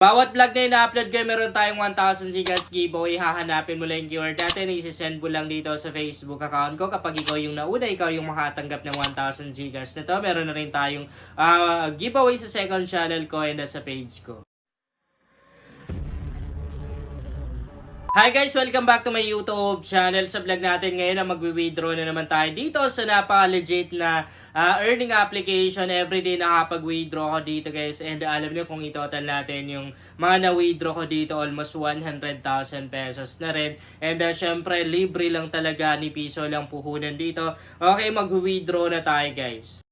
Bawat vlog na ina-upload ko, meron tayong 1,000 gigas giveaway. Hahanapin mo lang yung keyword natin. Isi-send mo lang dito sa Facebook account ko. Kapag ikaw yung nauna, ikaw yung makatanggap ng 1,000 gigas na to. Meron na rin tayong giveaway sa second channel ko and sa page ko. Hi guys! Welcome back to my YouTube channel. Sa vlog natin ngayon na magwi-withdraw na naman tayo dito sa napaka-legit na earning application. Everyday nakapag-withdraw ko dito guys. And alam niyo kung itotal natin yung mga na-withdraw ko dito, almost 100,000 pesos na rin. And syempre, libre lang talaga, ni piso lang puhunan dito. Okay, magwi-withdraw na tayo guys.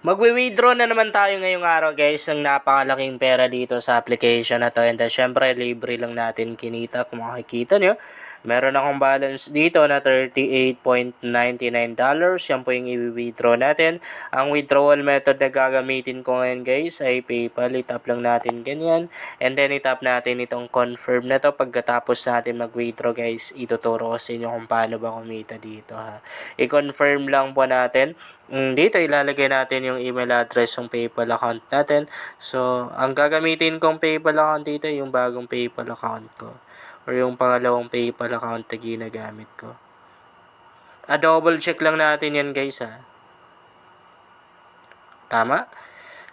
Magwi-withdraw na naman tayo ngayong araw guys ng napakalaking pera dito sa application na to. And syempre, libre lang natin kinita. Kung makikita nyo, meron akong balance dito na $38.99. Yan po yung i-withdraw natin. Ang withdrawal method na gagamitin ko ngayon guys ay PayPal. I-tap lang natin ganyan. And then i-tap natin itong confirm na to. Pagkatapos natin mag-withdraw guys, ituturo ko sa inyo kung paano ba kumita dito ha. I-confirm lang po natin. Dito ilalagay natin yung email address ng PayPal account natin. So, ang gagamitin kong PayPal account dito yung bagong PayPal account ko. Or yung pangalawang PayPal account na ginagamit ko. Double check lang natin yan guys ha. Tama?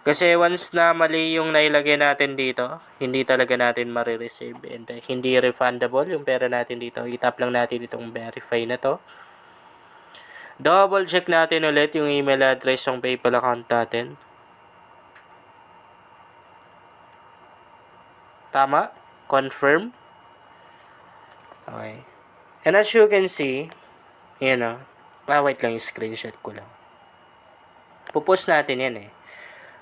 Kasi once na mali yung nailagay natin dito, hindi talaga natin marireceive. And hindi refundable yung pera natin dito. I-tap lang natin itong verify na to. Double check natin ulit yung email address ng PayPal account natin. Tama? Confirm. Okay. And as you can see, yan o. Wait lang yung screenshot ko lang. Pupost natin yan eh.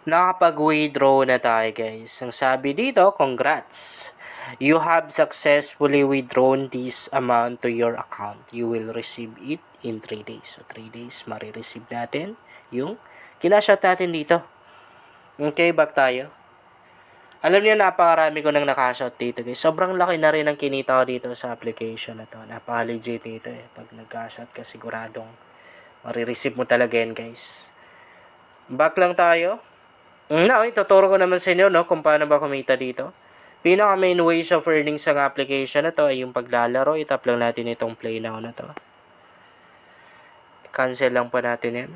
Nakapag-withdraw na tayo guys. Ang sabi dito, congrats. You have successfully withdrawn this amount to your account. You will receive it in 3 days. So, 3 days, marireceive natin yung kinashot natin dito. Okay, back tayo. Alam niyo, napakarami ko nang nakashot dito guys. Sobrang laki na rin ang kinita ko dito sa application na to. Napaka-legit dito eh. Pag nagkashot ka, siguradong marireceive mo talaga yan guys. Back lang tayo. Now, ituturo ko naman sa inyo no, kung paano ba kumita dito. Pinaka main ways of earning sa application na to ay yung paglalaro. Itap lang natin itong play now na to. Cancel lang pa natin yan.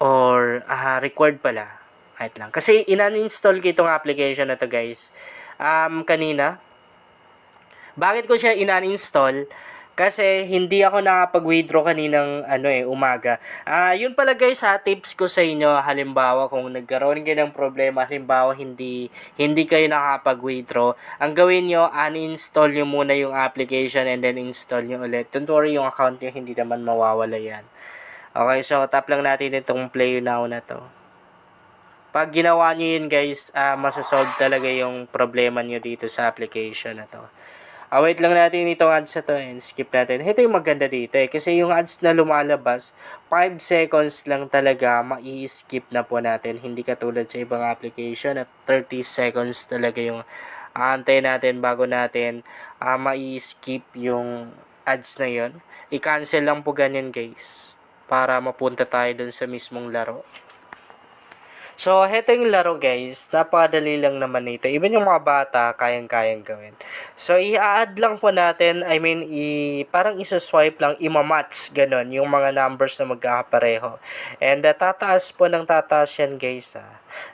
Or, record pala. Wait lang. Kasi in-uninstall ko itong application na to guys. Kanina. Bakit ko siya in-uninstall? Kasi hindi ako nakapag-withdraw kaninang umaga. Yun pala guys tips ko sa inyo. Halimbawa kung nagkaroon kayo ng problema, halimbawa hindi kayo nakapag-withdraw, ang gawin nyo, uninstall nyo muna yung application and then install nyo ulit. Don't worry, yung account nyo hindi naman mawawala yan. Okay, so tap lang natin itong play now na to. Pag ginawa nyo yun guys, masasolve talaga yung problema nyo dito sa application na to. Wait lang natin itong ads na to and skip natin. Ito yung maganda dito eh. Kasi yung ads na lumalabas, 5 seconds lang talaga, mai-skip na po natin. Hindi katulad sa ibang application at 30 seconds talaga yung aantay natin bago natin mai-skip yung ads na yon. I-cancel lang po ganyan guys. Para mapunta tayo dun sa mismong laro. So, heto yung laro guys. Napakadali lang naman ito. Even yung mga bata, kayang-kayang gawin. So, i-add lang po natin. I mean, parang isa-swipe lang, ima-match. Ganon, yung mga numbers na magkakapareho. And tataas po ng tataas yan guys.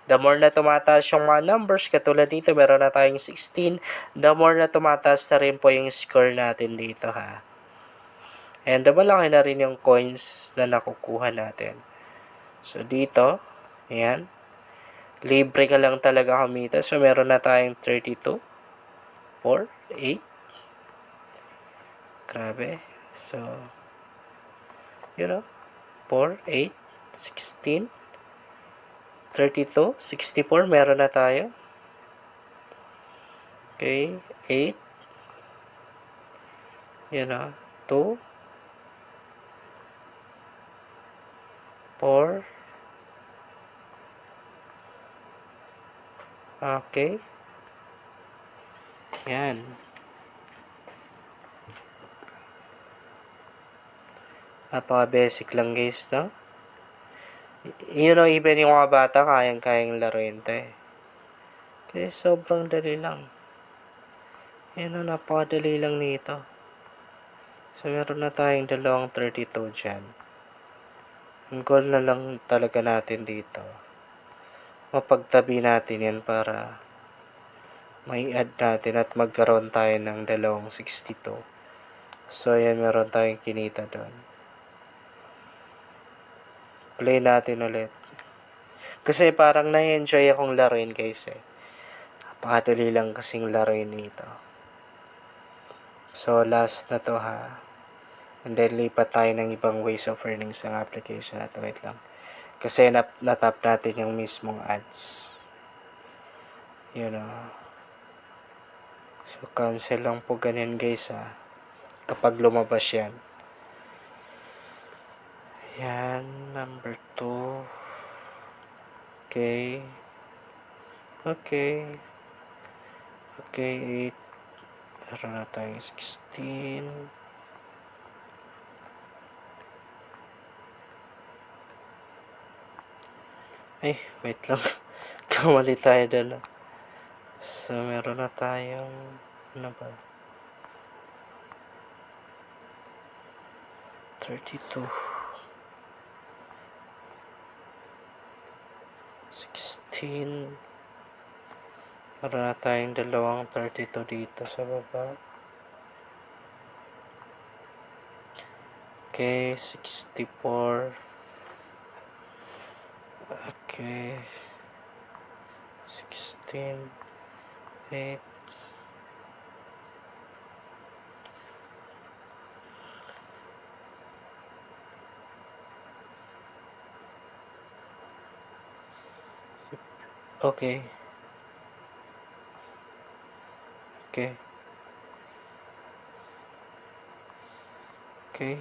The more na tumataas yung mga numbers, katulad dito, meron na tayong 16. The more na tumataas na rin po yung score natin dito ha. And malaki na rin yung coins na nakukuha natin. So, dito, ayan. Libre ka lang talaga kumita. So, meron na tayong 32, 4, 8. Grabe. So, 4, 8, 16, 32, 64. Meron na tayo. Okay. 8. 2, 4, okay. Yan. Napaka-basic lang guys, no? Even yung mga bata, kayang-kayang laruin to eh. Kasi sobrang dali lang. Yan o, napakadali lang nito. So, meron na tayong dalawang 32 dyan. Ang goal na lang talaga natin dito, mapagtabi natin yan para may add natin at magkaroon tayo ng dalawang 62. So, ayan, meron tayong kinita doon. Play natin ulit. Kasi parang na-enjoy akong laruin guys eh. Napakadali lang kasing laruin nito. So, last na to ha. And then, lipat tayo ng ibang ways of earning sa application na to. Wait lang. Kasi natap natin yung mismong ads. Yun o. So, cancel lang po ganyan guys ha. Kapag lumabas yan. Yan. Number 2. Okay. Okay. Okay, 8. Meron na tayong 16. Ay, wait lang. Kamali tayo doon. So, meron na tayong, ano ba? 32. 16. Meron na tayong dalawang 32 dito sa baba. Okay, 64. Okay. 16. 8. Okay. Okay. Okay.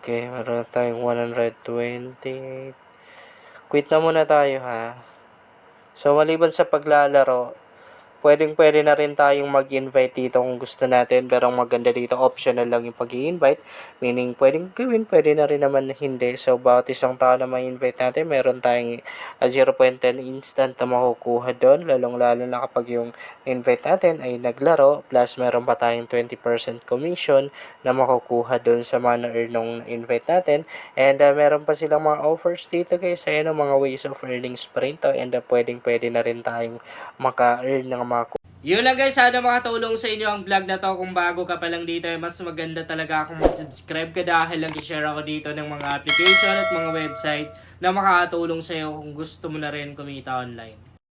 Okay, meron na tayong 128. Quit na muna tayo ha. So, maliban sa paglalaro, pwede na rin tayong mag-invite dito kung gusto natin. Pero ang maganda dito, optional lang yung pag-i-invite. Meaning, pwedeng gawin, pwede na rin naman hindi. So, bawat isang tao na ma-invite natin, meron tayong 0.10 instant na makukuha doon. Lalong-lalo na kapag yung invite natin ay naglaro. Plus, meron pa tayong 20% commission na makukuha doon sa mga na-earn nung invite natin. And meron pa silang mga offers dito guys. Ayan ang mga ways of earnings pa rin to. And pwede na rin tayong maka-earn ng mga. Yun lang guys, sana makatulong sa inyo ang vlog na to. Kung bago ka pa lang dito, mas maganda talaga kung mag-subscribe ka dahil nag-share ako dito ng mga application at mga website na makatulong sa iyo kung gusto mo na rin kumita online.